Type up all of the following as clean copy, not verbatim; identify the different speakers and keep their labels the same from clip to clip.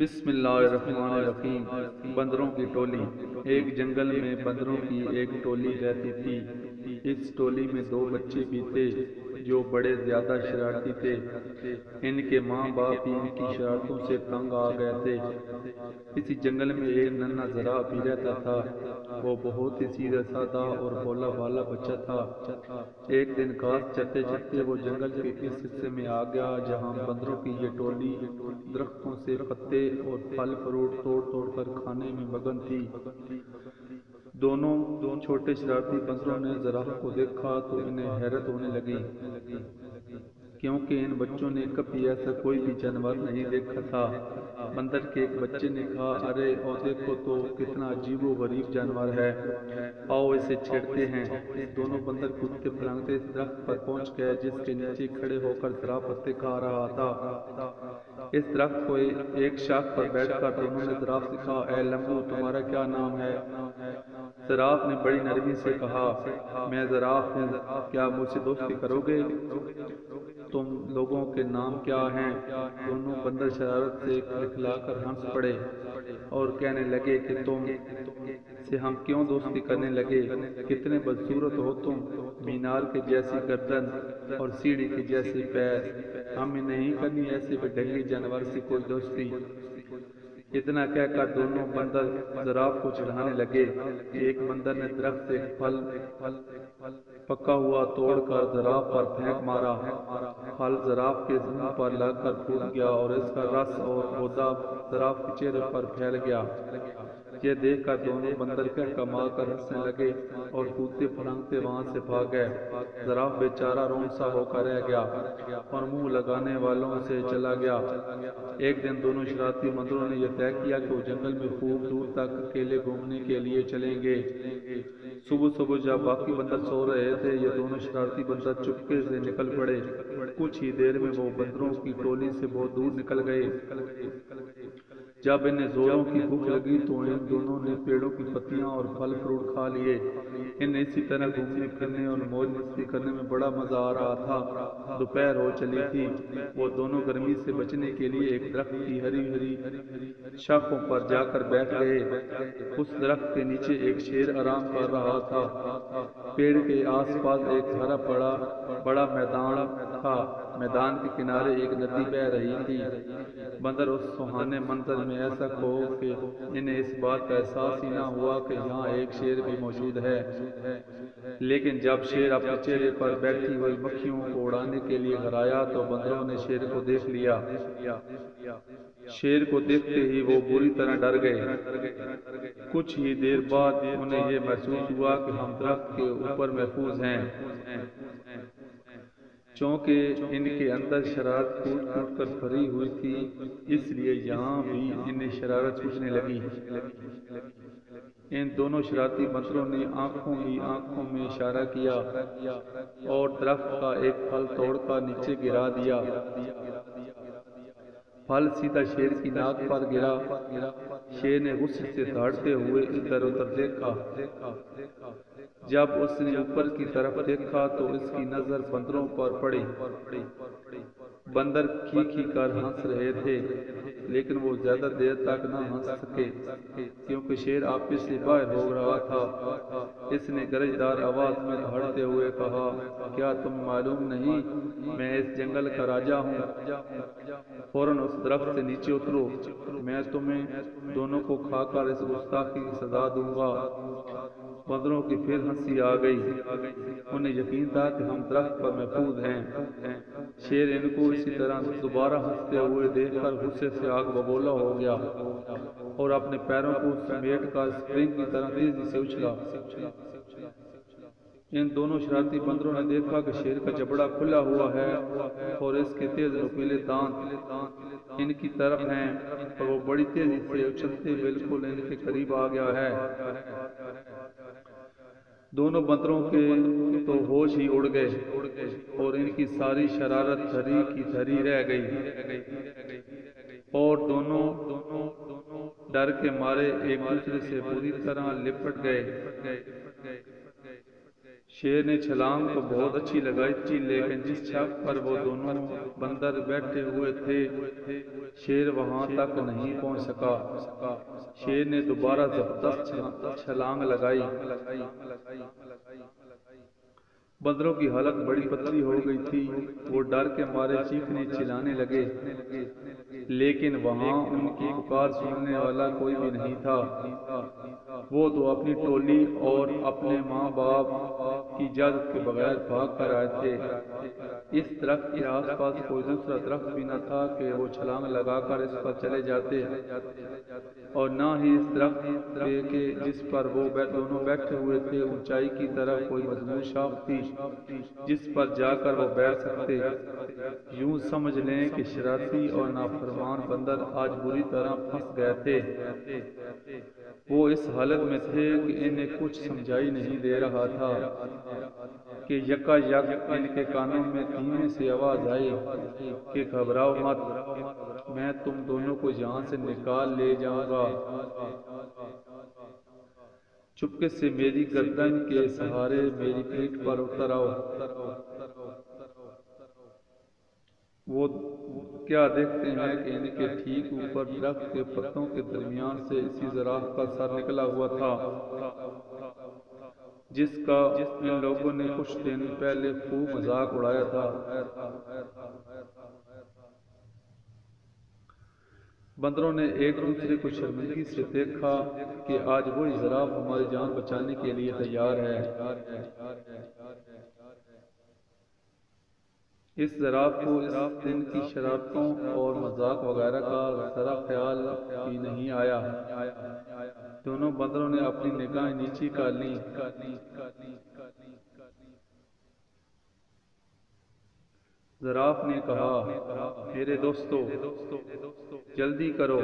Speaker 1: بسم اللہ الرحمن الرحیم۔ بندروں کی ٹولی۔ ایک جنگل میں بندروں کی ایک ٹولی رہتی تھی۔ اس ٹولی میں دو بچے بھی تھے جو بڑے زیادہ شرارتی تھے۔ ان کے ماں باپ بھی ان کی شرارتوں سے تنگ آ گئے تھے۔ اسی جنگل میں ایک ننھا ذرا بھی رہتا تھا۔ وہ بہت ہی سیدھا سادہ اور بھولا بھالا بچہ تھا۔ ایک دن گھاس چرتے چرتے وہ جنگل کے اس حصے میں آ گیا جہاں بندروں کی یہ ٹولی درختوں سے پتے اور پھل فروٹ توڑ توڑ کر کھانے میں مگن تھی۔ دونوں چھوٹے شرارتی بندروں نے زراف کو دیکھا تو انہیں حیرت ہونے لگی، کیونکہ ان بچوں نے کبھی ایسا کوئی بھی جانور نہیں دیکھا تھا۔ بندر کے ایک بچے نے کہا، ارے او دیکھو تو کتنا عجیب و غریب جانور ہے، آؤ اسے چھیڑتے ہیں۔ دونوں بندر کودتے پھرانتے اس درخت پر پہنچ گئے جس کے نیچے کھڑے ہو کر زراف پتے کھا رہا تھا۔ اس درخت کو ایک شاخ پر بیٹھ کر دونوں نے زراف سے کہا، اے لمبو، تمہارا کیا نام ہے؟ زراف نے بڑی نرمی سے کہا، میں زراف ہوں، کیا مجھ سے دوستی کرو گے؟ تم لوگوں کے نام کیا ہیں؟ دونوں بندر شرارت سے کھلکھلا کر ہنس پڑے اور کہنے لگے کہ تم سے ہم کیوں دوستی کرنے لگے؟ کتنے بدصورت ہو تم، مینار کے جیسی گردن اور سیڑھی کے جیسے پیر، ہمیں نہیں کرنی ایسے بے ڈھنگے جانور سے کوئی دوستی۔ اتنا کہہ کر دونوں بندر زراف کو چڑھانے لگے۔ ایک بندر نے درخت سے ایک پھل پکا ہوا توڑ کر زراف پر پھینک مارا۔ پھل زراف کے منہ پر لگ کر پھوٹ گیا اور اس کا رس اور غدہ زراف کے چہرے پر پھیل گیا۔ یہ دیکھ کر دونوں بندر کہہ مار کر ہنسنے لگے اور کودتے پھرانتے وہاں سے بھاگ گئے۔ زراف بیچارہ رون سا ہو کر رہ گیا اور منہ لگانے والوں سے چلا گیا۔ ایک دن دونوں شرارتی بندروں نے یہ طے کیا کہ وہ جنگل میں خوب دور تک اکیلے گھومنے کے لیے چلیں گے۔ صبح صبح جب باقی بندر سو رہے تھے، یہ دونوں شرارتی بندر چپکے سے نکل پڑے۔ کچھ ہی دیر میں وہ بندروں کی ٹولی سے بہت دور نکل گئے۔ جب انہیں زوروں کی بھوک لگی تو ان دونوں نے پیڑوں کی پتیاں اور پھل فروٹ کھا لیے۔ انہیں اسی طرح گھومنے پھرنے اور موج مستی کرنے میں بڑا مزہ آ رہا تھا۔ دوپہر ہو چلی تھی۔ وہ دونوں گرمی سے بچنے کے لیے ایک درخت کی ہری ہری شاخوں پر جا کر بیٹھ گئے۔ اس درخت کے نیچے ایک شیر آرام کر رہا تھا۔ پیڑ کے آس پاس ایک ہرا بڑا میدان تھا۔ میدان کے کنارے ایک ندی بہہ رہی تھی۔ بندر اس سہانے منظر میں ایسا کھو کہ انہیں اس بات کا احساس ہی نہ ہوا کہ یہاں ایک شیر بھی موجود ہے۔ لیکن جب شیر اپنے چہرے پر بیٹھی ہوئی مکھیوں کو اڑانے کے لیے گھر آیا تو بندروں نے شیر کو دیکھ لیا۔ شیر کو دیکھتے ہی وہ بری طرح ڈر گئے۔ کچھ ہی دیر بعد انہیں یہ محسوس ہوا کہ ہم درخت کے اوپر محفوظ ہیں۔ چونکہ ان کے اندر شرارت پھوٹ پھوٹ کر بھری ہوئی تھی، اس لیے یہاں بھی انہیں شرارت چھوٹنے لگی۔ ان دونوں شرارتی بندروں نے آنکھوں ہی آنکھوں میں اشارہ کیا اور درخت کا ایک پھل توڑ کر نیچے گرا دیا۔ پھل سیدھا شیر کی ناک پر گرا۔ شیر نے غصے سے دھاڑتے ہوئے ادھر ادھر دیکھا۔ جب اس نے اوپر کی طرف دیکھا تو اس کی نظر بندروں پر پڑی۔ بندر کھی کر ہنس رہے تھے، لیکن وہ زیادہ دیر تک نہ ہنس سکے کیونکہ شیر آپس سے باہر ہو رہا تھا۔ اس نے گرجدار آواز میں دہاڑتے ہوئے کہا، کیا تمہیں معلوم نہیں میں اس جنگل کا راجا ہوں؟ فوراً اس درخت سے نیچے اترو، میں تمہیں دونوں کو کھا کر اس گستاخی کی سزا دوں گا۔ بندروں کی پھر ہنسی آ گئی۔ انہیں یقین تھا کہ ہم درخت پر محفوظ ہیں۔ شیر ان کو اسی طرح دوبارہ ہنستے ہوئے دیکھ کر غصے سے آگ بگولا ہو گیا اور اپنے پیروں کو سمیٹ کر اسپرنگ کی طرح تیزی سے اچھلا۔ ان دونوں شرارتی بندروں نے دیکھا کہ شیر کا جبڑا کھلا ہوا ہے اور اس کے تیز نوکیلے دانت ان کی طرف ہیں اور وہ بڑی تیزی سے اچھلتے بالکل ان کے قریب آ گیا ہے۔ دونوں بندروں کے تو ہوش ہی اڑ گئے اور ان کی ساری شرارت دھری کی دھری رہ گئی اور دونوں ڈر کے مارے ایک دوسرے سے بری طرح لپٹ گئے۔ شیر نے چھلانگ تو بہت اچھی لگائی تھی، لیکن جس شاخ پر وہ دونوں بندر بیٹھے ہوئے تھے شیر وہاں تک نہیں پہنچ سکا۔ شیر نے دوبارہ زبردست چھلانگ لگائی۔ بندروں کی حالت بڑی پتلی ہو گئی تھی، وہ ڈر کے مارے چیخنے چلانے لگے، لیکن وہاں ان کی پکار سننے والا کوئی بھی نہیں تھا۔ وہ تو اپنی ٹولی اور اپنے ماں باپ کی اجازت کے بغیر بھاگ کر آئے تھے۔ اس درخت کے آس پاس کوئی دوسرا درخت بھی نہ تھا کہ وہ چھلانگ لگا کر اس پر چلے جاتے، اور نہ ہی اس درخت پہ کہ جس پر وہ دونوں بیٹھے ہوئے تھے اونچائی کی طرف کوئی مضبوط شاخ تھی جس پر جا کر وہ بیٹھ سکتے۔ یوں سمجھ لیں کہ شرارتی اور نافرمان بندر آج بری طرح پھنس گئے تھے۔ وہ اس حالت میں تھے کہ انہیں کچھ سمجھائی نہیں دے رہا تھا کہ یکا یک ان کے کانوں میں دھیمے سے آواز آئی کہ گھبراؤ مت، میں تم دونوں کو یہاں سے نکال لے جاؤں گا۔ چپکے سے میری گردن کے سہارے میری پیٹھ پر اتر آؤ۔ وہ کیا دیکھتے ہیں کہ ان کے ٹھیک اوپر درخت کے پتوں کے درمیان سے اسی زراف کا سر نکلا ہوا تھا جس کا ان لوگوں نے کچھ دن پہلے خوب مذاق اڑایا تھا۔ بندروں نے ایک دوسرے کو شرمندگی سے دیکھا کہ آج وہی زراف ہماری جان بچانے کے لیے تیار ہے۔ اس زراف کو اس دن کی شرارتوں اور مذاق وغیرہ کا ذرا خیال بھی نہیں آیا۔ دونوں بندروں نے اپنی نگاہیں نیچے کر لیں۔ زراف نے کہا، میرے دوستو، جلدی کرو،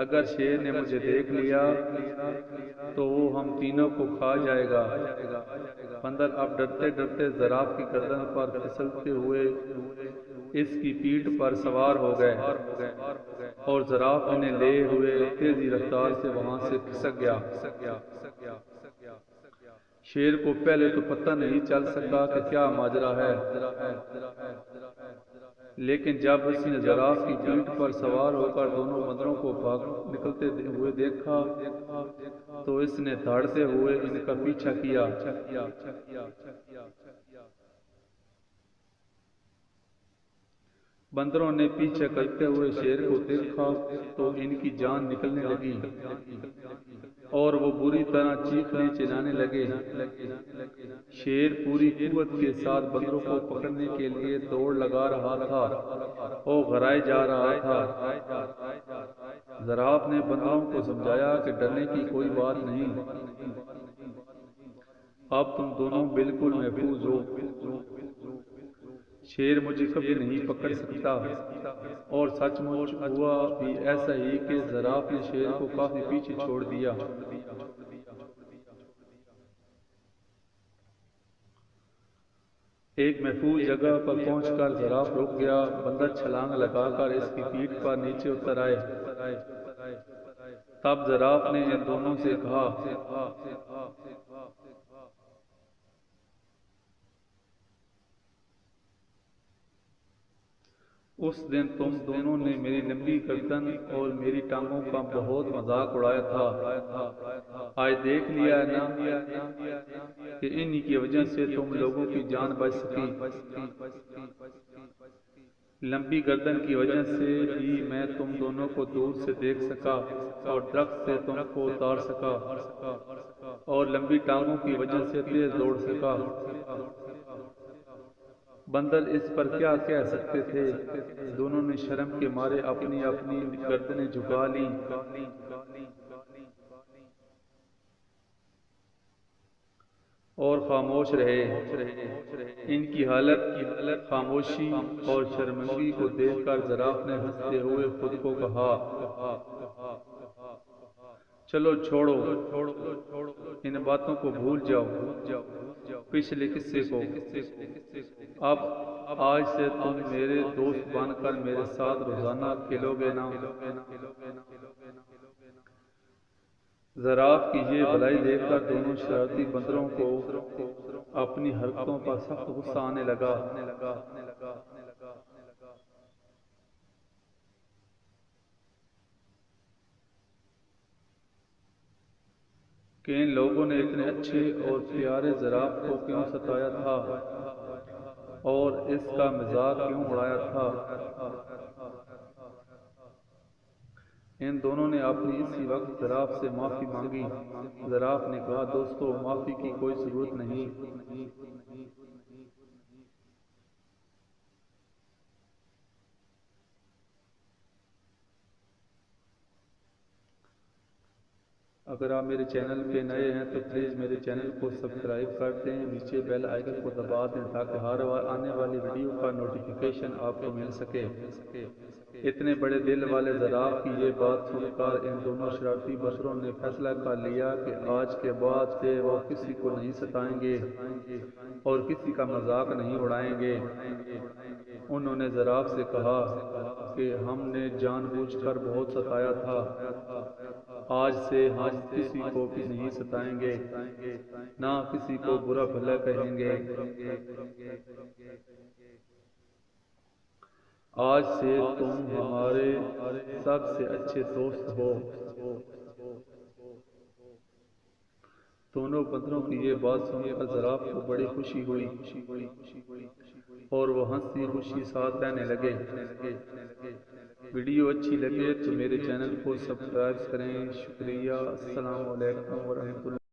Speaker 1: اگر شیر نے مجھے دیکھ لیا تو وہ ہم تینوں کو کھا جائے گا۔ بندر اب ڈرتے ڈرتے زراف کی گردن پر پھسلتے ہوئے اس کی پیٹھ پر سوار ہو گئے، اور زراف انہیں لے ہوئے تیزی رفتار سے وہاں سے کھسک گیا۔ شیر کو پہلے تو پتہ نہیں چل سکا کہ کیا ماجرا ہے، لیکن جب اس نے زراف کی پیٹھ پر سوار ہو کر دونوں بندروں کو بھاگ نکلتے ہوئے دیکھا تو اس نے دھاڑتے ہوئے ان کا پیچھا کیا۔ بندروں نے پیچھے کرتے ہوئے شیر کو دیکھا تو ان کی جان نکلنے لگی اور وہ بری طرح چیخنے چلانے لگے۔ شیر پوری قوت کے ساتھ بندروں کو پکڑنے کے لیے دوڑ لگا رہا تھا اور گھرائے جا رہا تھا۔ زراف نے بندروں کو سمجھایا کہ ڈرنے کی کوئی بات نہیں، اب تم دونوں بالکل محفوظ ہو۔ شیر مجھے کبھی نہیں پکڑ سکتا۔ اور سچ مچ ہوا بھی ایسا ہی کہ زراف نے شیر کو کافی پیچھے چھوڑ دیا۔ ایک محفوظ جگہ پر پہنچ کر زراف رک گیا۔ بندر چھلانگ لگا کر اس کی پیٹھ پر نیچے اتر آئے۔ تب زراف نے ان دونوں سے کہا، اس دن تم دونوں نے میری لمبی گردن اور میری ٹانگوں کا بہت مذاق اڑایا تھا، آج دیکھ لیا ہے نا کہ انہی کی وجہ سے تم لوگوں کی جان بچ سکی۔ لمبی گردن کی وجہ سے ہی میں تم دونوں کو دور سے دیکھ سکا اور درخت سے تم کو اتار سکا، اور لمبی ٹانگوں کی وجہ سے تیز دوڑ سکا۔ بندر اس پر کیا کہہ سکتے تھے؟ دونوں نے شرم کے مارے اپنی اپنی گردنیں جھکا لیں اور خاموش رہے۔ ان کی حالت خاموشی اور شرمندگی کو دیکھ کر زراف نے ہنستے ہوئے خود کو کہا، چلو چھوڑو، ان باتوں کو بھول جاؤ، پچھلے قصے کو۔ اب آج سے تم میرے دوست بن کر میرے ساتھ روزانہ کھیلو گے نا؟ زراف کی یہ بھلائی دیکھ کر دونوں شرارتی بندروں کو اپنی حرکتوں پر سخت غصہ آنے لگا۔ کہ ان لوگوں نے اتنے اچھے اور پیارے زراف کو کیوں ستایا تھا اور اس کا مذاق کیوں اڑایا تھا۔ ان دونوں نے اپنی اسی وقت زراف سے معافی مانگی۔ زراف نے کہا دوستو معافی کی کوئی ضرورت نہیں، اگر آپ میرے چینل پہ نئے ہیں تو پلیز میرے چینل کو سبسکرائب کر دیں، نیچے بیل آئیکن کو دبا دیں تاکہ ہر آنے والی ویڈیو کا نوٹیفیکیشن آپ کو مل سکے۔ اتنے بڑے دل والے زراف کی یہ بات سن کر ان دونوں شرارتی بندروں نے فیصلہ کر لیا کہ آج کے بعد سے وہ کسی کو نہیں ستائیں گے اور کسی کا مذاق نہیں اڑائیں گے۔ انہوں نے زراف سے کہا کہ ہم نے جان بوجھ کر بہت ستایا تھا، آج سے ہم کسی کو بھی نہیں ستائیں گے، نہ کسی کو برا بھلا کہیں گے۔ آج سے تم ہمارے سب سے اچھے دوست ہو۔ دونوں بندروں کی یہ بات سن کر زراف کو بڑی خوشی ہوئی اور وہ ہنسی خوشی ساتھ رہنے لگے۔ ویڈیو اچھی لگے تو میرے چینل کو سبسکرائب کریں۔ شکریہ، السلام علیکم ورحمۃ اللہ۔